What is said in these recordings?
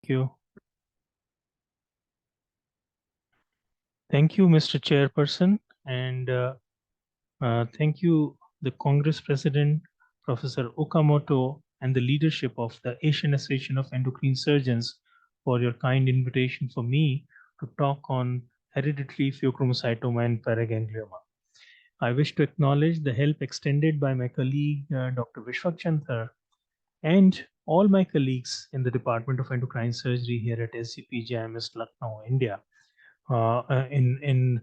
you. Thank you, Mr. Chairperson, and thank you, the Congress President, Professor Okamoto, and the leadership of the Asian Association of Endocrine Surgeons for your kind invitation for me to talk on hereditary pheochromocytoma and paraganglioma. I wish to acknowledge the help extended by my colleague, Dr. Vishwakchandar, and all my colleagues in the Department of Endocrine Surgery here at SGPGIMS Lucknow, India, in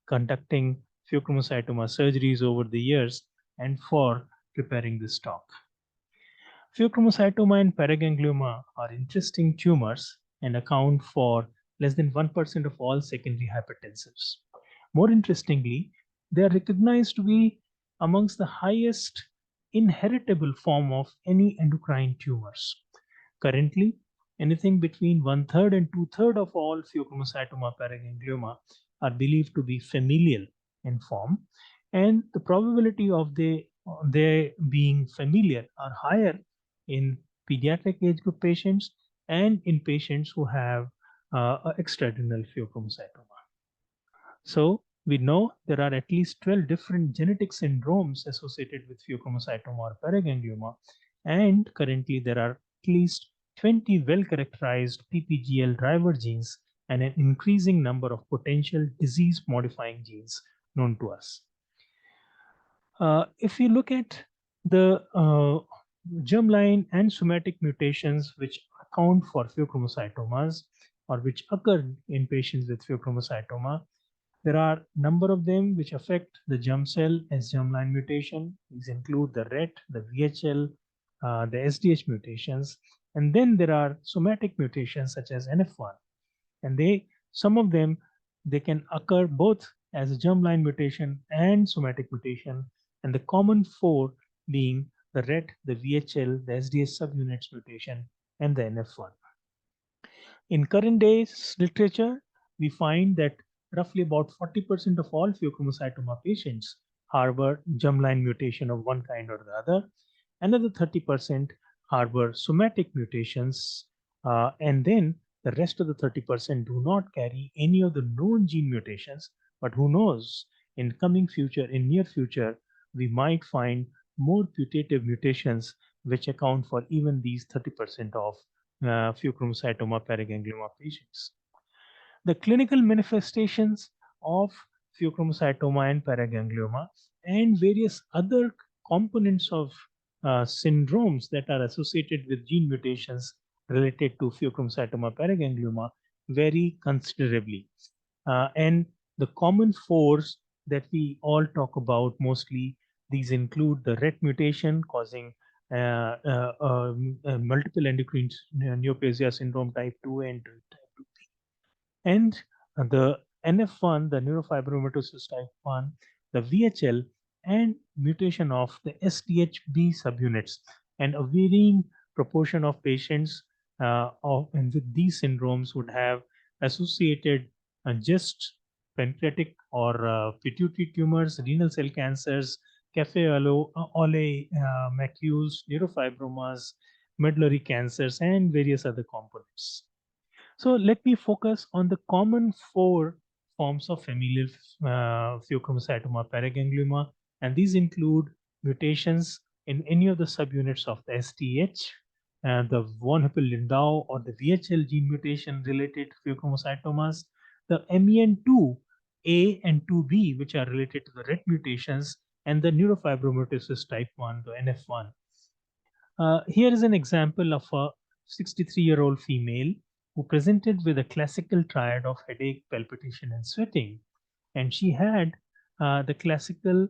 conducting pheochromocytoma surgeries over the years and for preparing this talk. Pheochromocytoma and paraganglioma are interesting tumors and account for less than 1% of all secondary hypertensives. More interestingly, they are recognized to be amongst the highest inheritable form of any endocrine tumors. Currently, anything between 1/3 and 2/3 of all pheochromocytoma paraganglioma are believed to be familial in form, and the probability of they being familial are higher in pediatric age group patients and in patients who have extrarenal pheochromocytoma. So we know there are at least 12 different genetic syndromes associated with pheochromocytoma or paraganglioma, and currently there are at least 20 well-characterized PPGL driver genes and an increasing number of potential disease-modifying genes known to us. If you look at the germline and somatic mutations which account for pheochromocytomas or which occur in patients with pheochromocytoma, there are a number of them which affect the germ cell as germline mutation. These include the RET, the VHL, the SDH mutations, and then there are somatic mutations such as NF1. And some of them, they can occur both as a germline mutation and somatic mutation, and the common four being the RET, the VHL, the SDH subunits mutation, and the NF1. In current days literature, we find that roughly about 40% of all pheochromocytoma patients harbor germline mutation of one kind or the other. Another 30% harbor somatic mutations, and then the rest of the 30% do not carry any of the known gene mutations. But who knows, in coming future, in near future, we might find more putative mutations which account for even these 30% of pheochromocytoma paraganglioma patients. The clinical manifestations of pheochromocytoma and paraganglioma and various other components of syndromes that are associated with gene mutations related to pheochromocytoma paraganglioma vary considerably. And the common fours that we all talk about mostly, these include the RET mutation causing multiple endocrine neoplasia syndrome type 2 and type 2B. And the NF1, the neurofibromatosis type 1, the VHL, and mutation of the SDHB subunits, and a varying proportion of patients and with these syndromes would have associated just pancreatic or pituitary tumors, renal cell cancers, cafe ole macules, neurofibromas, medullary cancers, and various other components. So let me focus on the common four forms of familial pheochromocytoma paraganglioma, and these include mutations in any of the subunits of the SDH, the von Hippel-Lindau or the VHL gene mutation related to pheochromocytomas, the MEN2A and 2B, which are related to the RET mutations, and the neurofibromatosis type 1, the NF1. Here is an example of a 63-year-old female who presented with a classical triad of headache, palpitation, and sweating. And she had the classical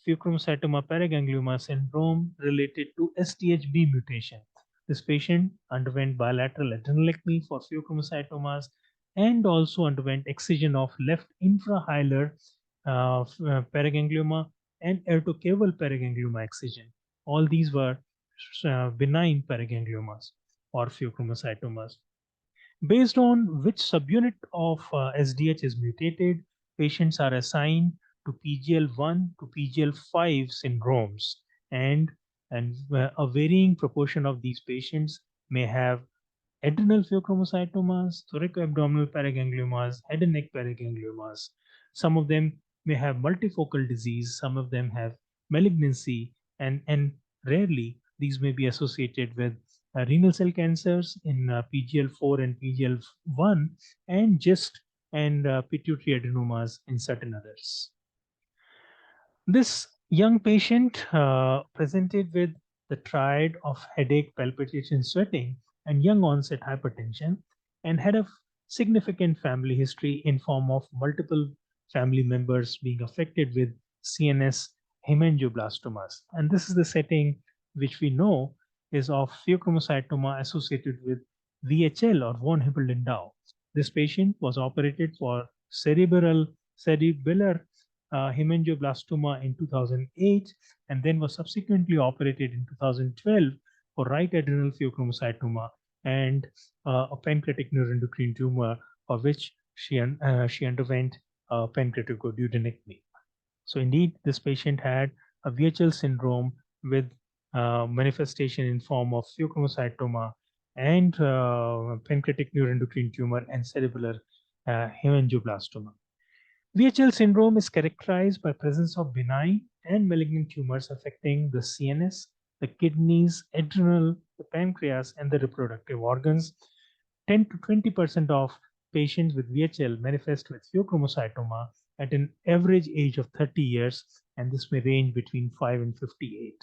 pheochromocytoma paraganglioma syndrome related to SDHB mutation. This patient underwent bilateral adrenalectomy for pheochromocytomas and also underwent excision of left infrahilar paraganglioma and ertocaval paraganglioma excision. All these were benign paragangliomas or pheochromocytomas. Based on which subunit of SDH is mutated, patients are assigned to PGL1 to PGL5 syndromes, and a varying proportion of these patients may have adrenal pheochromocytomas, thoracoabdominal paragangliomas, head and neck paragangliomas. Some of them may have multifocal disease, some of them have malignancy, and rarely these may be associated with renal cell cancers in PGL4 and PGL1, and GIST and pituitary adenomas in certain others. This young patient presented with the triad of headache, palpitation, sweating, and young onset hypertension, and had a significant family history in form of multiple family members being affected with CNS hemangioblastomas. And this is the setting which we know is of pheochromocytoma associated with VHL or von Hippel-Lindau. This patient was operated for cerebellar hemangioblastoma in 2008, and then was subsequently operated in 2012 for right adrenal pheochromocytoma and a pancreatic neuroendocrine tumor, for which she underwent pancreatic duodenectomy. So indeed, this patient had a VHL syndrome with manifestation in form of pheochromocytoma and pancreatic neuroendocrine tumor and cerebellar hemangioblastoma. VHL syndrome is characterized by presence of benign and malignant tumors affecting the CNS, the kidneys, adrenal, the pancreas, and the reproductive organs. 10 to 20% of patients with VHL manifest with pheochromocytoma at an average age of 30 years, and this may range between 5 and 58.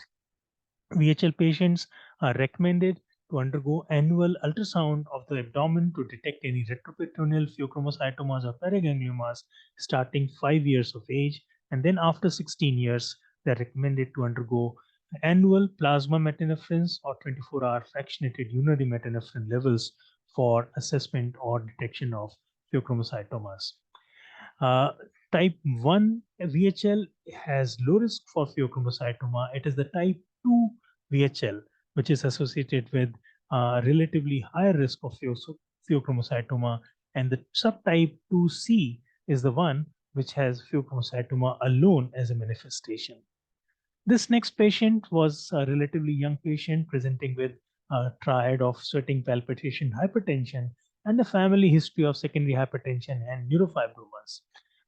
VHL patients are recommended to undergo annual ultrasound of the abdomen to detect any retroperitoneal pheochromocytomas or paragangliomas starting 5 years of age, and then after 16 years, they are recommended to undergo annual plasma metanephrines or 24-hour fractionated urinary metanephrine levels for assessment or detection of pheochromocytomas. Uh, type 1 VHL has low risk for pheochromocytoma. It is the type 2 VHL which is associated with relatively higher risk of pheochromocytoma, and the subtype 2C is the one which has pheochromocytoma alone as a manifestation. This next patient was a relatively young patient presenting with a triad of sweating, palpitation, hypertension, and a family history of secondary hypertension and neurofibromas.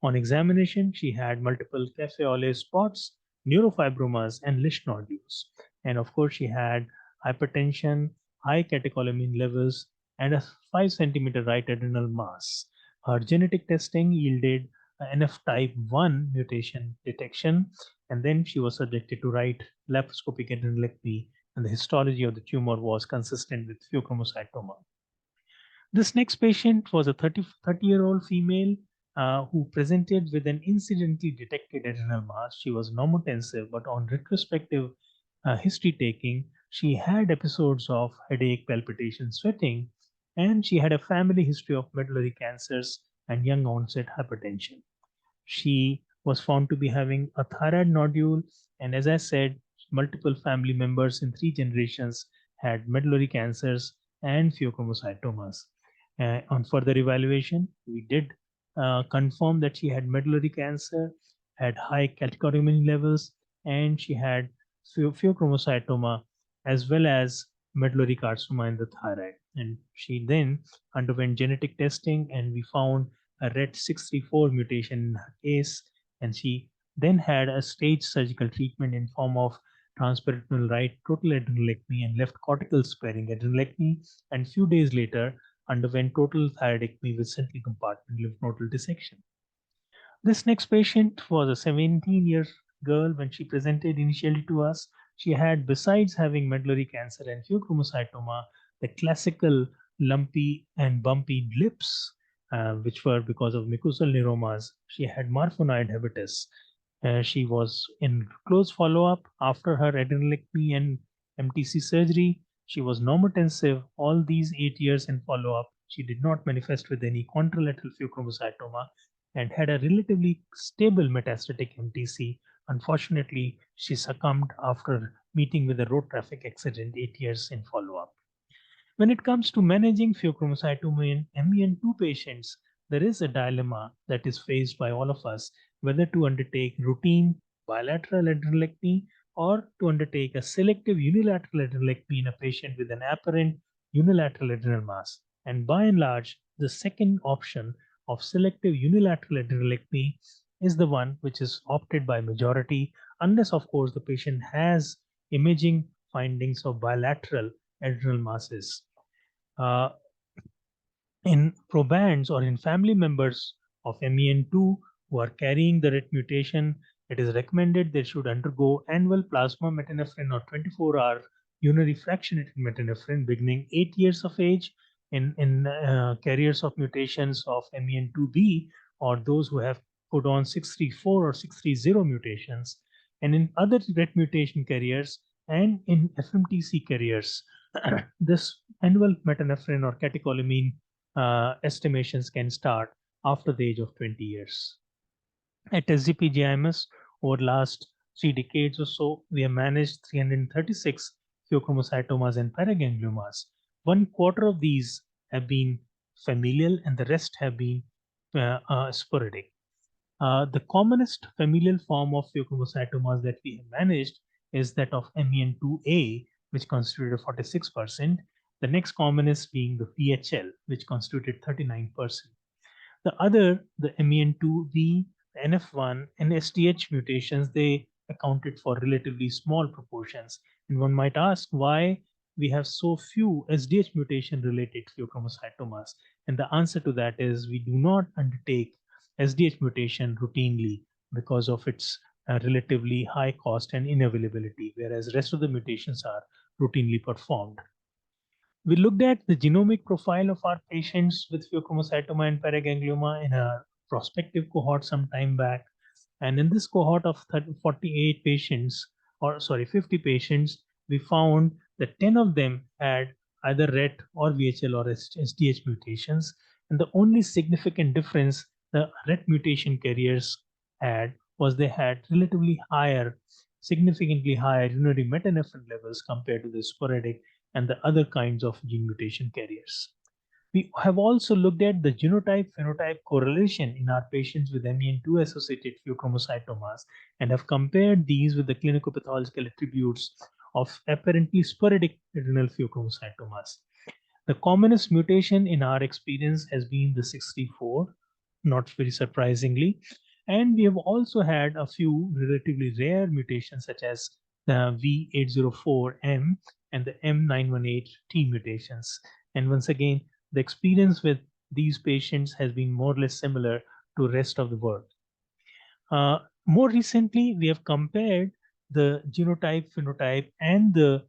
On examination, she had multiple cafe au lait spots, neurofibromas, and Lisch nodules. And of course, she had hypertension, high catecholamine levels, and a 5 centimeter right adrenal mass. Her genetic testing yielded NF type 1 mutation detection, and then she was subjected to right laparoscopic adrenalectomy, and the histology of the tumor was consistent with pheochromocytoma. This next patient was a 30-year-old female who presented with an incidentally detected adrenal mass. She was normotensive, but on retrospective history taking, she had episodes of headache, palpitation, sweating, and she had a family history of medullary cancers and young onset hypertension. She was found to be having a thyroid nodule, and as I said, multiple family members in 3 generations had medullary cancers and pheochromocytomas. On further evaluation, we did confirm that she had medullary cancer, had high catecholamine levels, and she had pheochromocytoma as well as medullary carcinoma in the thyroid. And she then underwent genetic testing, and we found a RET634 mutation in her case, and she then had a stage surgical treatment in form of transperitoneal right total adrenalectomy and left cortical sparing adrenalectomy, and few days later underwent total thyroidectomy with central compartment lymph nodal dissection. This next patient was a 17-year girl. When she presented initially to us, she had, besides having medullary cancer and pheochromocytoma, the classical lumpy and bumpy lips, which were because of mucosal neuromas. She had marfanoid habitus. She was in close follow-up after her adrenalectomy and MTC surgery. She was normotensive all these 8 years in follow-up. She did not manifest with any contralateral pheochromocytoma and had a relatively stable metastatic MTC. Unfortunately, she succumbed after meeting with a road traffic accident 8 years in follow-up. When it comes to managing pheochromocytoma in MEN2 patients, there is a dilemma that is faced by all of us whether to undertake routine bilateral adrenalectomy or to undertake a selective unilateral adrenalectomy in a patient with an apparent unilateral adrenal mass. And by and large, the second option of selective unilateral adrenalectomy is the one which is opted by majority, unless, of course, the patient has imaging findings of bilateral adrenal masses. Uh, in probands or in family members of MEN2 who are carrying the RET mutation, it is recommended they should undergo annual plasma metanephrine or 24-hour urinary fractionated metanephrine beginning 8 years of age in carriers of mutations of MEN2B or those who have codon 634 or 630 mutations, and in other RET mutation carriers and in FMTC carriers. This annual metanephrine or catecholamine estimations can start after the age of 20 years. At SGPGIMS, over the last 3 decades or so, we have managed 336 pheochromocytomas and paragangliomas. One quarter of these have been familial and the rest have been sporadic. The commonest familial form of pheochromocytomas that we have managed is that of MEN2A, which constituted 46%. The next commonest being the PHL, which constituted 39%. The other, the MEN2B, NF1, and STH mutations, they accounted for relatively small proportions. And one might ask why we have so few SDH mutation related pheochromocytomas. And the answer to that is we do not undertake SDH mutation routinely because of its relatively high cost and inavailability, whereas rest of the mutations are routinely performed. We looked at the genomic profile of our patients with pheochromocytoma and paraganglioma in a prospective cohort some time back. And in this cohort of 48 patients, or sorry, 50 patients, we found that 10 of them had either RET or VHL or SDH mutations. And the only significant difference the RET mutation carriers had was they had relatively higher, significantly higher urinary metanephrine levels compared to the sporadic and the other kinds of gene mutation carriers. We have also looked at the genotype-phenotype correlation in our patients with MEN2 associated pheochromocytomas and have compared these with the clinical pathological attributes of apparently sporadic adrenal pheochromocytomas. The commonest mutation in our experience has been the 64, not very surprisingly. And we have also had a few relatively rare mutations such as the V804M and the M918T mutations. And once again, the experience with these patients has been more or less similar to the rest of the world. More recently, we have compared the genotype, phenotype, and the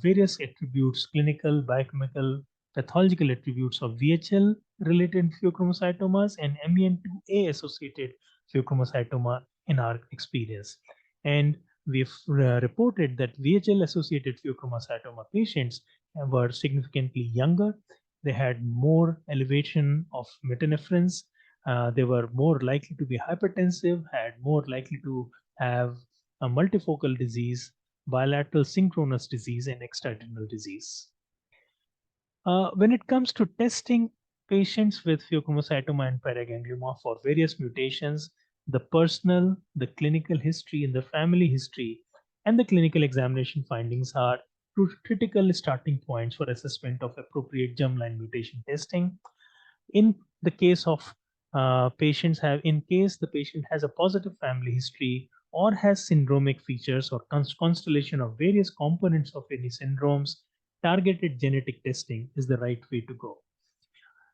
various attributes, clinical, biochemical, pathological attributes of VHL related pheochromocytomas and MEN2A associated pheochromocytoma in our experience. And we've reported that VHL associated pheochromocytoma patients were significantly younger. They had more elevation of metanephrines. They were more likely to be hypertensive, had more likely to have a multifocal disease, bilateral synchronous disease, and extrarenal disease. When it comes to testing patients with pheochromocytoma and paraganglioma for various mutations, the personal, the clinical history, and the family history, and the clinical examination findings are two critical starting points for assessment of appropriate germline mutation testing. In the case of patients have, in case the patient has a positive family history or has syndromic features or constellation of various components of any syndromes, targeted genetic testing is the right way to go.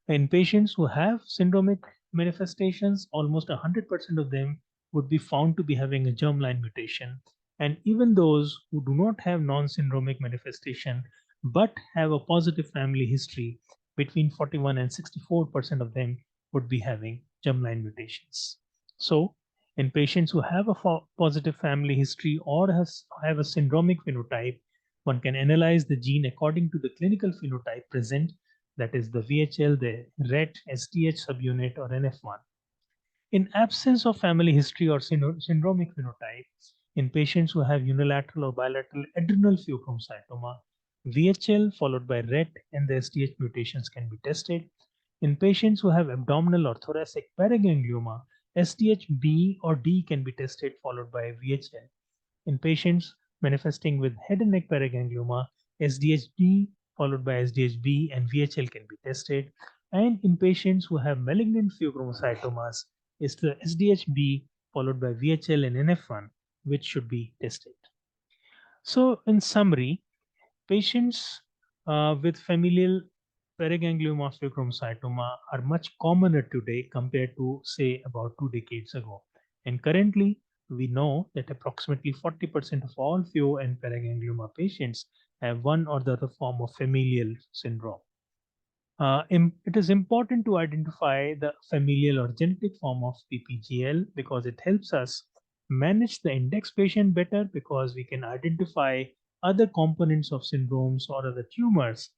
In patients who have syndromic manifestations, almost 100% of them would be found to be having a germline mutation. And even those who do not have non-syndromic manifestation but have a positive family history, between 41 and 64% of them would be having germline mutations. So, in patients who have a positive family history or have a syndromic phenotype, one can analyze the gene according to the clinical phenotype present, that is the VHL, the RET, STH subunit, or NF1. In absence of family history or syndromic phenotype, in patients who have unilateral or bilateral adrenal pheochromocytoma, VHL followed by RET and the STH mutations can be tested. In patients who have abdominal or thoracic paraganglioma, STH-B or D can be tested followed by VHL. In patients manifesting with head and neck paraganglioma, SDH-D followed by SDHB and VHL can be tested. And in patients who have malignant pheochromocytomas, is the SDHB followed by VHL and NF1, which should be tested. So, in summary, patients with familial paraganglioma pheochromocytoma are much commoner today compared to, say, about 2 decades ago. And currently, we know that approximately 40% of all pheo and paraganglioma patients have one or the other form of familial syndrome. It is important to identify the familial or genetic form of PPGL because it helps us manage the index patient better because we can identify other components of syndromes or other tumors,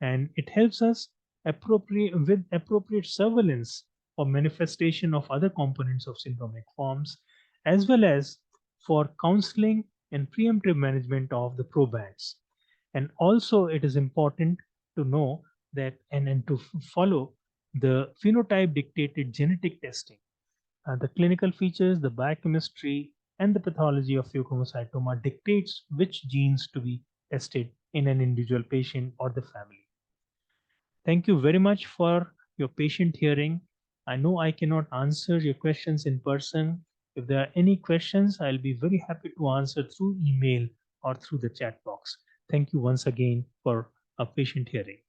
and it helps us with appropriate surveillance for manifestation of other components of syndromic forms, as well as for counseling and preemptive management of the probands. And also, it is important to know that and to follow the phenotype dictated genetic testing. The clinical features, the biochemistry, and the pathology of pheochromocytoma dictates which genes to be tested in an individual patient or the family. Thank you very much for your patient hearing. I know I cannot answer your questions in person. If there are any questions, I'll be very happy to answer through email or through the chat box. Thank you once again for a patient hearing.